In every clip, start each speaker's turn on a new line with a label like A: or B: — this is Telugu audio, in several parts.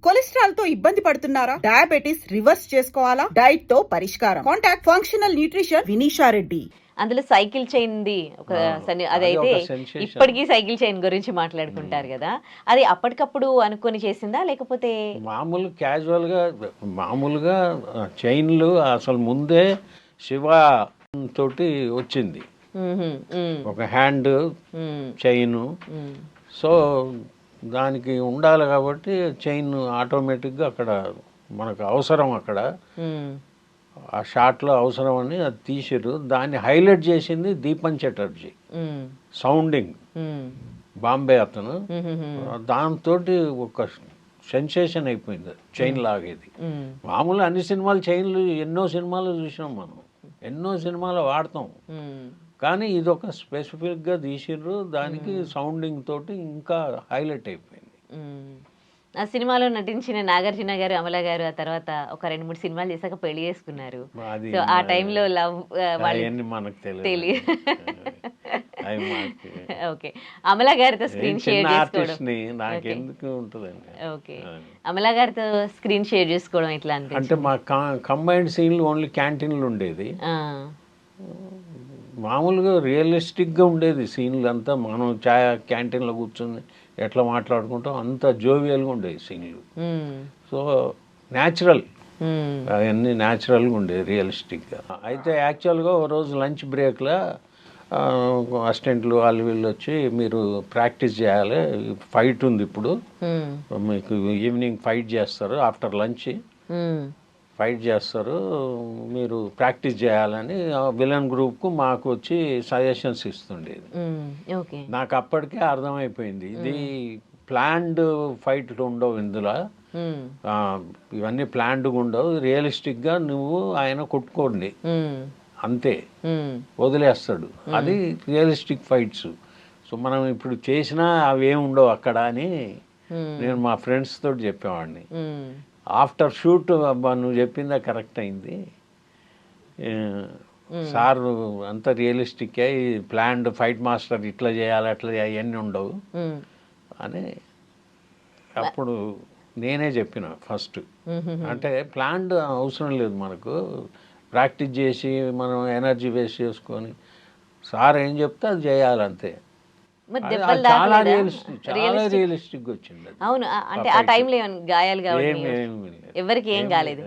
A: కొలెస్ట్రాల్ తో ఇబ్బంది పడుతున్నారా? డయాబెటిస్ రివర్స్ చేసుకోవాలా? డైట్ తో పరిష్కారం. Contact functional nutrition Vinisha Reddy.
B: అందులో సైకిల్ చైన్ది ఒక అదైతే ఇప్పటికీ సైకిల్ చైన్ గురించి మాట్లాడుకుంటారు కదా, అది అప్పటికప్పుడు అనుకొని చేసిందా లేకపోతే
C: మామూలుగా చైన్లు అసలు ముందే శివ తోటి వచ్చింది ఒక హ్యాండ్ చైన్. సో దానికి ఉండాలి కాబట్టి చైన్ ఆటోమేటిక్గా అక్కడ మనకు అవసరం, అక్కడ ఆ షాట్లో అవసరం అని అది తీసిరు. దాన్ని హైలైట్ చేసింది దీపన్ చటర్జీ, సౌండింగ్ బాంబే అతను. దాంతో ఒక సెన్సేషన్ అయిపోయింది చైన్ లాగేది. మామూలు అన్ని సినిమాలు చైన్లు ఎన్నో సినిమాలు చూసినాం మనం, ఎన్నో సినిమాలు వాడతాం, కానీ ఇది ఒక స్పెసిఫిక్గా తీసిర్రు. దానికి సౌండింగ్ తోటి ఇంకా హైలైట్ అయిపోయింది.
B: ఆ సినిమాలో నటించిన నాగార్జున గారు, అమల గారు ఆ తర్వాత ఒక 2-3 సినిమాలు చేశాక పెళ్లి చేసుకున్నారు. సో ఆ టైంలో లవ్
C: మనకు
B: తెలియదు. ఓకే, అమల గారితో స్క్రీన్ షేర్ చేసుకోవడం ఓకే, అమల గారితో స్క్రీన్ షేర్ చేసుకోవడం ఎట్లా
C: అంటే మా కంబైన్డ్ సీన్లు ఓన్లీ క్యాంటీన్లు ఉండేది. మామూలుగా రియలిస్టిక్గా ఉండేది సీన్లు అంతా. మనం క్యాంటీన్లో కూర్చొని ఎట్లా మాట్లాడుకుంటాం అంత జోవియల్గా ఉండేది సీన్లు. సో న్యాచురల్, అవన్నీ న్యాచురల్గా ఉండేది, రియలిస్టిక్గా. అయితే యాక్చువల్గా ఓ రోజు లంచ్ బ్రేక్లో అసిస్టెంట్లు వాళ్ళు వీళ్ళు వచ్చి, మీరు ప్రాక్టీస్ చేయాలి, ఫైట్ ఉంది ఇప్పుడు మీకు, ఈవినింగ్ ఫైట్ చేస్తారు, ఆఫ్టర్ లంచ్ ఫైట్ చేస్తారు, మీరు ప్రాక్టీస్ చేయాలని విలన్ గ్రూప్కు మాకు వచ్చి సజెషన్స్ ఇస్తుండేది. నాకు అప్పటికే అర్థమైపోయింది ఇది ప్లాన్డ్ ఫైట్లు ఉండవు ఇందులో, ఇవన్నీ ప్లాన్డ్గా ఉండవు, రియలిస్టిక్గా నువ్వు ఆయన కొట్టుకోండి అంతే, వదిలేస్తాడు, అది రియలిస్టిక్ ఫైట్స్. సో మనం ఇప్పుడు చేసినా అవేం ఉండవు అక్కడ అని నేను మా ఫ్రెండ్స్ తోటి చెప్పేవాడిని. ఆఫ్టర్ షూట్ అబ్బా నువ్వు చెప్పిందా కరెక్ట్ అయింది సార్, అంత రియలిస్టిక్గా ఈ ప్లాన్డ్ ఫైట్ మాస్టర్ ఇట్లా చేయాలి అట్లా అవన్నీ ఉండవు అని అప్పుడు నేనే చెప్పిన ఫస్ట్. అంటే ప్లాన్డ్ అవసరం లేదు, మనకు ప్రాక్టీస్ చేసి మనం ఎనర్జీ వేస్ట్ చేసుకొని సార్ ఏం చెప్తే అది చేయాలంతే. చాలా రియలిస్టిక్ వచ్చింది.
B: అవును, అంటే ఆ టైంలో గాయాలు ఎవరికి ఏం కాలేదు.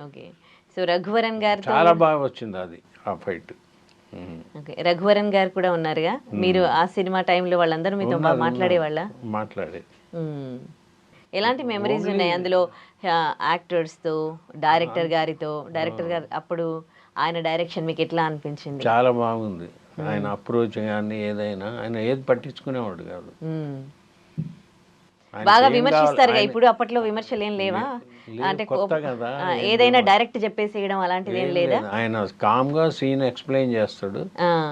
B: ఓకే, సో రఘువరన్ గారు
C: చాలా బాగా వచ్చింది అది ఆ ఫైట్.
B: ఓకే, రఘువరన్ గారు కూడా ఉన్నారుగా, మీరు ఆ సినిమా టైంలో వాళ్ళందరూ మీతో మాట్లాడేవాళ్ళ?
C: మాట్లాడేది.
B: ఎలాంటి మెమరీస్ ఉన్నాయి అందులో యాక్టర్స్తో, డైరెక్టర్ గారితో? డైరెక్టర్ గారు అప్పుడు ఆయన డైరెక్షన్ మీకు ఎట్లా అనిపించింది?
C: చాలా బాగుంది ఆయన అప్రోచ్ కానీ ఏదైనా, ఆయన ఏది పట్టించుకునేవాడు కాదు.
B: బాగా విమర్శిస్తారు ఇప్పుడు, అప్పట్లో విమర్శలు ఏం లేవా? అంటే ఏదైనా డైరెక్ట్ చెప్పేసేయడం అలాంటిది ఏం లేదా?
C: ఆయన కామ్ గా సీన్ ఎక్స్ప్లెయిన్ చేస్తాడు,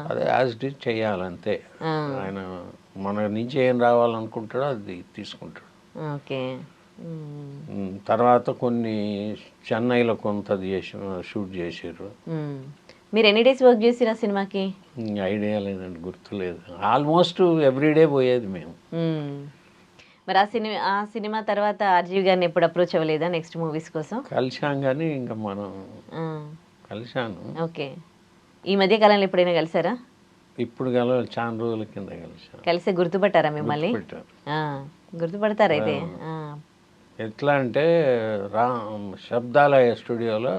C: అదే యాజ్ ఇట్ ఈజ్ చేయాలంతే. ఆయన మన నుంచి ఏం రావాలనుకుంటాడో అది తీసుకుంటాడు.
B: ఓకే,
C: తర్వాత కొన్ని చెన్నైలో కొంత షూట్ చేసారు.
B: మీరు ఎన్ని డేస్ వర్క్ చేసారు ఆ సినిమాకి?
C: ఐడియా లేదండి, గుర్తులేదు. ఆల్మోస్ట్ ఎవ్రీడే పోయేది మేము.
B: మరి ఆ సినిమా తర్వాత ఆర్జీవి గారిని ఎప్పుడు అప్రోచ్ అవ్వలేదా నెక్స్ట్ మూవీస్ కోసం?
C: కలిసాం కానీ ఇంకా మనం కలిసాను.
B: ఓకే, ఈ మధ్య కాలంలో ఎప్పుడైనా కలిసారా?
C: ఇప్పుడు చాలా రోజుల కింద
B: కలిసి గుర్తుపట్టారా మిమ్మల్ని? గుర్తుపడతారా అయితే?
C: ఎట్లా అంటే శబ్దాలయ స్టూడియోలో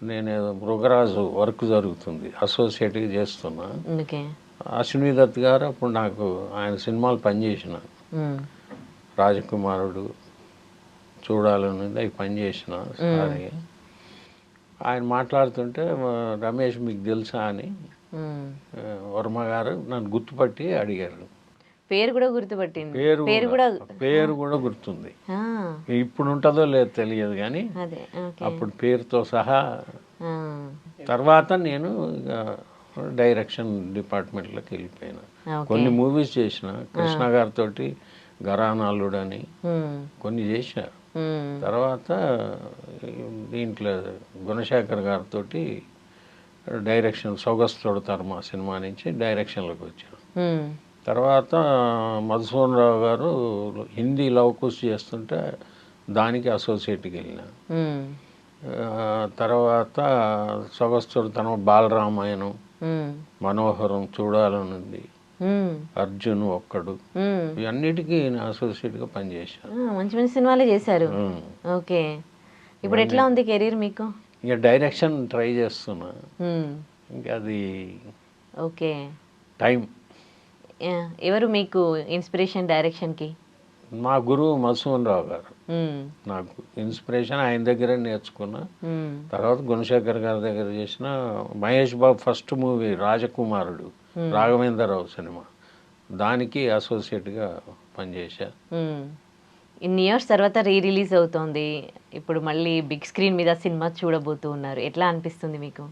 C: నేను మృగరాజు వర్క్ జరుగుతుంది, అసోసియేట్గా చేస్తున్నా. అశ్విని దత్ గారు అప్పుడు నాకు ఆయన సినిమాలు పనిచేసిన, రాజకుమారుడు చూడాలని అవి పనిచేసిన. సరే ఆయన మాట్లాడుతుంటే రమేష్ మీకు తెలుసా అని వర్మ గారు నన్ను గుర్తుపట్టి అడిగారు.
B: పేరు కూడా గుర్తుపట్టింది,
C: పేరు కూడా గుర్తుంది. ఇప్పుడు ఉంటుందో లేదో తెలియదు కానీ అప్పుడు పేరుతో సహా. తర్వాత నేను డైరెక్షన్ డిపార్ట్మెంట్లోకి వెళ్ళిపోయినా. కొన్ని మూవీస్ చేసిన, కృష్ణ గారితో గరానాలుడు అని కొన్ని చేసిన. తర్వాత దీంట్లో గుణశేఖర్ గారితో డైరెక్షన్ సొగస్తోడు తర్మా సినిమా నుంచి డైరెక్షన్లోకి వచ్చాను. తర్వాత మధుసూదన్ రావు గారు హిందీ లవ్ కుష్ చేస్తుంటే దానికి అసోసియేట్కి వెళ్ళిన. తర్వాత సొగస్తుడు బాలరామాయణం, మనోహరం చూడాలనుంది, అర్జున్ ఒక్కడు, ఇవన్నిటికీ నేను అసోసియేట్గా పనిచేశాను.
B: మంచి మంచి సినిమాలే చేశారు. ఓకే, ఇప్పుడు ఎట్లా ఉంది కెరీర్ మీకు?
C: ఇక డైరెక్షన్ ట్రై చేస్తున్నా, ఇంకా అది
B: ఓకే.
C: టైం.
B: ఎవరు మీకు ఇన్స్పిరేషన్ డైరెక్షన్కి?
C: మా గురువు మధుసూదన్ రావు గారు నాకు ఇన్స్పిరేషన్. ఆయన దగ్గర నేర్చుకున్నా. తర్వాత గుణశేఖర్ గారి దగ్గర చేసిన. మహేష్ బాబు ఫస్ట్ మూవీ రాజకుమారుడు, రాఘవేంద్రరావు సినిమా, దానికి అసోసియేట్గా పనిచేశా.
B: ఇన్ని ఇయర్స్ తర్వాత రిలీజ్ అవుతోంది, ఇప్పుడు మళ్ళీ బిగ్ స్క్రీన్ మీద సినిమా చూడబోతూ ఉన్నారు. ఎట్లా అనిపిస్తుంది మీకు?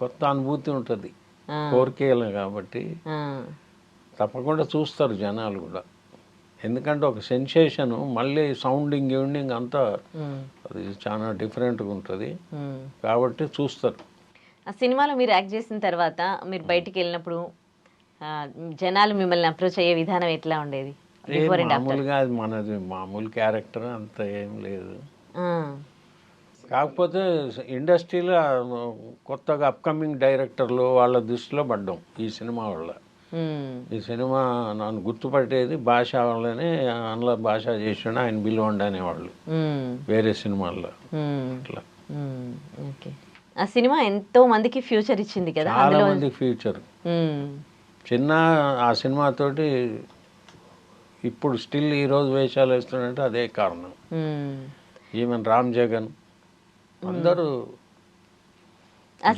C: కొత్త అనుభూతి ఉంటుంది, 4Kలో కాబట్టి తప్పకుండా చూస్తారు జనాలు కూడా. ఎందుకంటే ఒక సెన్సేషన్, మళ్ళీ సౌండింగ్ గిౌండింగ్ అంతా అది చాలా డిఫరెంట్గా ఉంటుంది కాబట్టి చూస్తారు.
B: ఆ సినిమాలో మీరు యాక్ట్ చేసిన తర్వాత మీరు బయటికి వెళ్ళినప్పుడు జనాలు మిమ్మల్ని అప్రోచ్ అయ్యే విధానం ఎట్లా ఉండేది?
C: మామూలుగా అది మనది మామూలు క్యారెక్టర్, అంత ఏం లేదు. కాకపోతే ఇండస్ట్రీలో కొత్తగా అప్కమింగ్ డైరెక్టర్లు వాళ్ళ దృష్టిలో పడ్డాం ఈ సినిమా వల్ల. ఈ సినిమా నన్ను గుర్తుపట్టేది భాష వల్లనే. అందులో భాష చేసిన ఆయన బిల్వండి అనేవాళ్ళు వేరే సినిమాల్లో. అట్లా
B: ఆ సినిమా ఎంతో మందికి ఫ్యూచర్ ఇచ్చింది కదా,
C: చాలా మందికి ఫ్యూచర్. చిన్న ఆ సినిమాతోటి ఇప్పుడు స్టిల్ ఈరోజు వేషాలు వేస్తున్నట్టు అదే కారణం. ఈవెన్ రామ్ జగన్ అందరూ,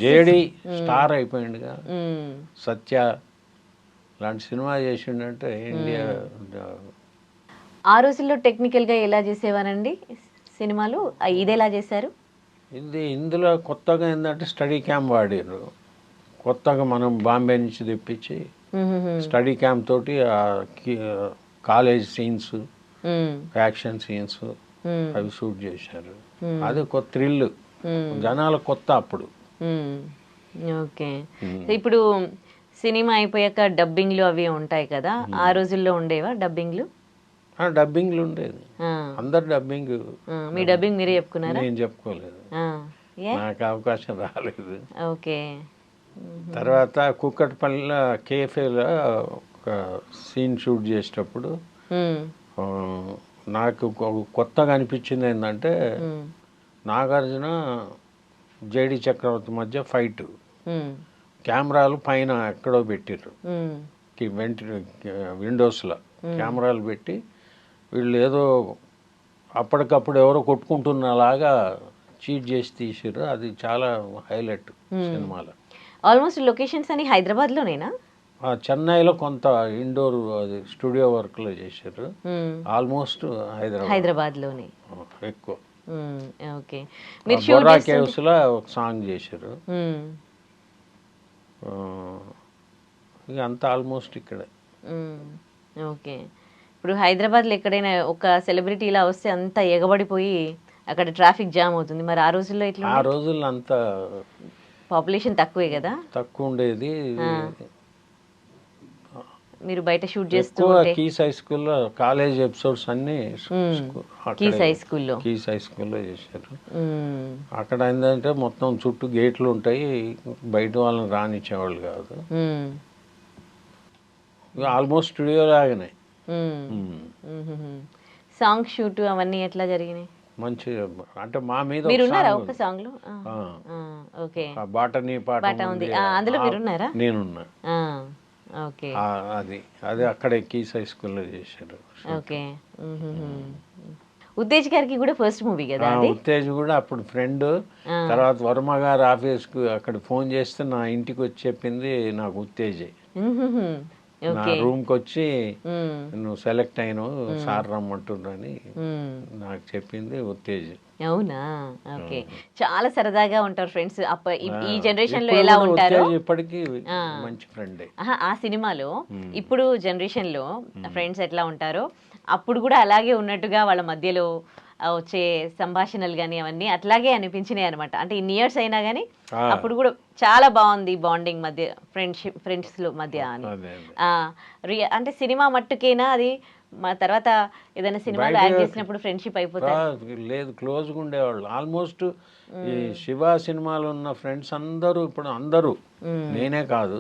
C: జేడి స్టార్ అయిపోయిందిగా, సత్య లాంటి సినిమా చేసిండంటే ఇండియా.
B: ఆ రోజుల్లో టెక్నికల్గా ఎలా చేసేవారండి సినిమాలు? ఇది ఎలా చేశారు?
C: ఇందులో కొత్తగా ఏంటంటే స్టడీ క్యామ్ వాడారు. కొత్తగా మనం బాంబే నుంచి తెప్పించి స్టడీ క్యామ్ తోటి కాలేజ్ సీన్స్, యాక్షన్ సీన్స్ అవి షూట్ చేశారు. అది ఒక థ్రిల్, జనాలు కొత్త అప్పుడు.
B: ఓకే, ఇప్పుడు సినిమా అయిపోయాక డబ్బింగ్లు అవి ఉంటాయి కదా, ఆ రోజుల్లో ఉండేవా డబ్బింగ్లు?
C: డబ్బింగ్లు ఉండేది, అందరు డబ్బింగ్.
B: మీ డబ్బింగ్ మీరే చెప్పుకున్నారా?
C: నేను చెప్పుకోలేదు, నాకు అవకాశం రాలేదు.
B: ఓకే.
C: తర్వాత కుక్కట్పల్లిలో కేఫేలో ఒక సీన్ షూట్ చేసేటప్పుడు నాకు కొత్తగా అనిపించింది ఏంటంటే, నాగార్జున జేడి చక్రవర్తి మధ్య ఫైట్, కెమెరాలు పైన ఎక్కడో పెట్టిర్రు, విండోస్లో కెమెరాలు పెట్టి వీళ్ళు ఏదో అప్పటికప్పుడు ఎవరో కొట్టుకుంటున్నలాగా చీట్ చేసి తీసిర్రు. అది చాలా హైలైట్ సినిమాలో.
B: ఆల్మోస్ట్ లొకేషన్స్ అని హైదరాబాద్లోనేనా?
C: చెన్నైలో కొంత ఇండోర్ అది స్టూడియో వర్క్లో చేశారు. ఆల్మోస్ట్
B: హైదరాబాద్లోనే
C: ఎక్కువ.
B: ఓకే.
C: బొర్రా కేవ్స్లో ఒక సాంగ్ చేశారు. ఇక అంతా ఆల్మోస్ట్ ఇక్కడే.
B: ఓకే. ఇప్పుడు హైదరాబాద్లో ఎక్కడైనా ఒక సెలబ్రిటీ ఇలా వస్తే అంతా ఎగబడిపోయి అక్కడ ట్రాఫిక్ జామ్ అవుతుంది. మరి ఆ రోజుల్లో ఇట్లా?
C: ఆ రోజుల్లో అంత
B: పాపులేషన్ తక్కువే కదా,
C: తక్కువ ఉండేది.
B: మీరు బయట షూట్ చేస్తూ
C: కీస్ హై స్కూల్లో కాలేజ్ ఎపిసోడ్స్ అన్ని
B: కీస్ హై స్కూల్లో
C: చేశారు. అక్కడ ఏంటంటే మొత్తం చుట్టూ గేట్లు ఉంటాయి, బయట వాళ్ళని రానిచ్చేవాళ్ళు కాదు. ఆల్మోస్ట్ స్టూడియో లాగానే.
B: సాంగ్ షూట్ అవన్నీ ఎట్లా జరిగినాయి?
C: మంచి, అంటే మా మీద
B: ఒక సాంగ్ లో
C: బాటనీ పాట ఉంది,
B: అందులో మీరున్నారా?
C: నేనున్నా.
B: ఓకే,
C: అది అక్కడే కీస్ హై స్కూల్లో చేశారు.
B: ఓకే. ఉత్తేజ్ గారికి కూడా ఫస్ట్ మూవీ కదా?
C: ఉత్తేజ్ కూడా అప్పుడు ఫ్రెండ్. తర్వాత వర్మ గారు ఆఫీస్కు అక్కడ ఫోన్ చేస్తే నా ఇంటికి వచ్చి చెప్పింది నాకు ఉత్తేజే. నా రూమ్కి వచ్చి నువ్వు సెలెక్ట్ అయినావు సార్ రమ్మంటున్నాని నాకు చెప్పింది ఉత్తేజ్.
B: అవునా? ఓకే. చాలా సరదాగా ఉంటారు ఫ్రెండ్స్. ఈ జనరేషన్ లో ఎలా ఉంటారు?
C: ఇప్పటికీ మంచి ఫ్రెండ్.
B: ఆ సినిమాలో ఇప్పుడు జనరేషన్ లో ఫ్రెండ్స్ ఎట్లా ఉంటారో అప్పుడు కూడా అలాగే ఉన్నట్టుగా వాళ్ళ మధ్యలో వచ్చే సంభాషణలు కానీ అవన్నీ అట్లాగే అనిపించినాయి అనమాట. అంటే ఇన్ని ఇయర్స్ అయినా కానీ అప్పుడు కూడా చాలా బాగుంది బాండింగ్ మధ్య, ఫ్రెండ్స్లో మధ్య అని. అంటే సినిమా మట్టుకేనా అది, మా తర్వాత ఏదైనా సినిమాలో యాక్ట్ చేసినప్పుడు ఫ్రెండ్షిప్ అయిపోతుంది?
C: లేదు, క్లోజ్గా ఉండేవాళ్ళు. ఆల్మోస్ట్ ఈ శివ సినిమాలో ఉన్న ఫ్రెండ్స్ అందరూ ఇప్పుడు అందరూ, నేనే కాదు,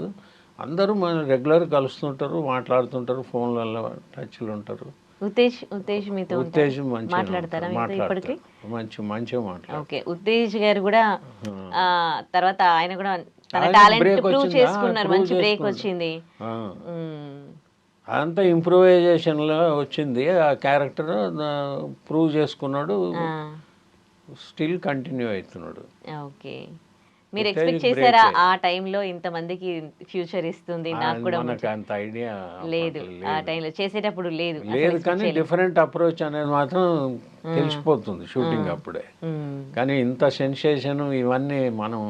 C: అందరూ మన రెగ్యులర్ కలుస్తుంటారు, మాట్లాడుతుంటారు, ఫోన్లలో టచ్లు ఉంటారు.
B: ఉత్తేజ్ మీతో
C: మాట్లాడతారా
B: ఇప్పటికి?
C: మంచిగా మాట్లాడతారు.
B: ఓకే, ఉత్తేజ్ గారు కూడా తర్వాత ఆయన కూడా తన టాలెంట్ ప్రూవ్ చేసుకున్నారు, మంచి బ్రేక్ వచ్చింది.
C: అంతా ఇంప్రూవైజేషన్లో వచ్చింది, ఆ క్యారెక్టర్ ప్రూవ్ చేసుకున్నాడు, స్టిల్ కంటిన్యూ అవుతున్నాడు.
B: ఓకే, మీరు ఎక్స్పెక్ట్ చేశారా ఆ టైంలో ఇంతమందికి ఫ్యూచర్ ఇస్తుంది? నాకు కూడా
C: అంత ఐడియా
B: లేదు ఆ టైంలో చేసేటప్పుడు, లేదు
C: కానీ డిఫరెంట్ అప్రోచ్ అనేది మాత్రం తెలిసిపోతుంది షూటింగ్ అప్పుడే. కానీ ఇంత సెన్సేషన్ ఇవన్నీ మనం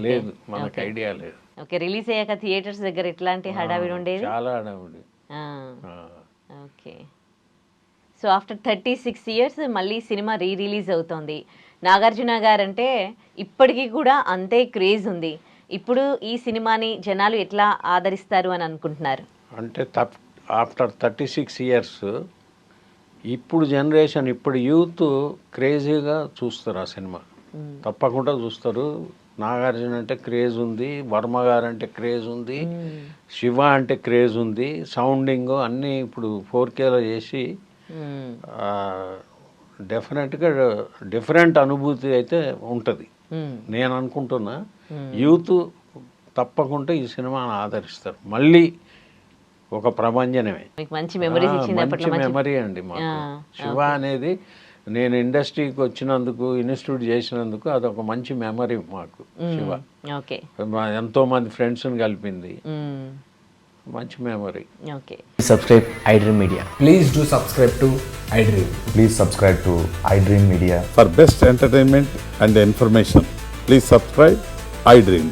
C: లేదు, మనకు ఐడియా లేదు.
B: ఓకే, రిలీజ్ అయ్యాక థియేటర్స్ దగ్గర ఎట్లాంటి హడావిడి ఉండేది?
C: చాలా హడావిడి.
B: ఓకే, సో ఆఫ్టర్ 36 years మళ్ళీ సినిమా రిలీజ్ అవుతోంది. నాగార్జున గారు అంటే ఇప్పటికీ కూడా అంతే క్రేజ్ ఉంది. ఇప్పుడు ఈ సినిమాని జనాలు ఎట్లా ఆదరిస్తారు అని అనుకుంటున్నారు?
C: అంటే ఆఫ్టర్ 36 years ఇప్పుడు జనరేషన్, ఇప్పుడు యూత్ క్రేజీగా చూస్తారు ఆ సినిమా, తప్పకుండా చూస్తారు. నాగార్జున అంటే క్రేజ్ ఉంది, వర్మ గారు అంటే క్రేజ్ ఉంది, శివ అంటే క్రేజ్ ఉంది, సౌండింగ్ అన్నీ ఇప్పుడు 4Kలో చేసి డెఫినెట్గా డిఫరెంట్ అనుభూతి అయితే ఉంటుంది. నేను అనుకుంటున్నా యూత్ తప్పకుండా ఈ సినిమాను ఆదరిస్తారు. మళ్ళీ ఒక ప్రభంజనమే,
B: మంచి మెమరీ
C: అండి మాకు. శివ అనేది నేను ఇండస్ట్రీకి వచ్చినందుకు, ఇన్స్టిట్యూట్ చేసినందుకు అదొక మంచి మెమరీ మాకు. శివ ఎంతో మంది ఫ్రెండ్స్ని కలిపింది, మంచి memory.
B: Okay,
D: subscribe iDream Media.
E: Please do subscribe to iDream.
D: Please subscribe to iDream Media.
F: For best entertainment and information, please subscribe iDream.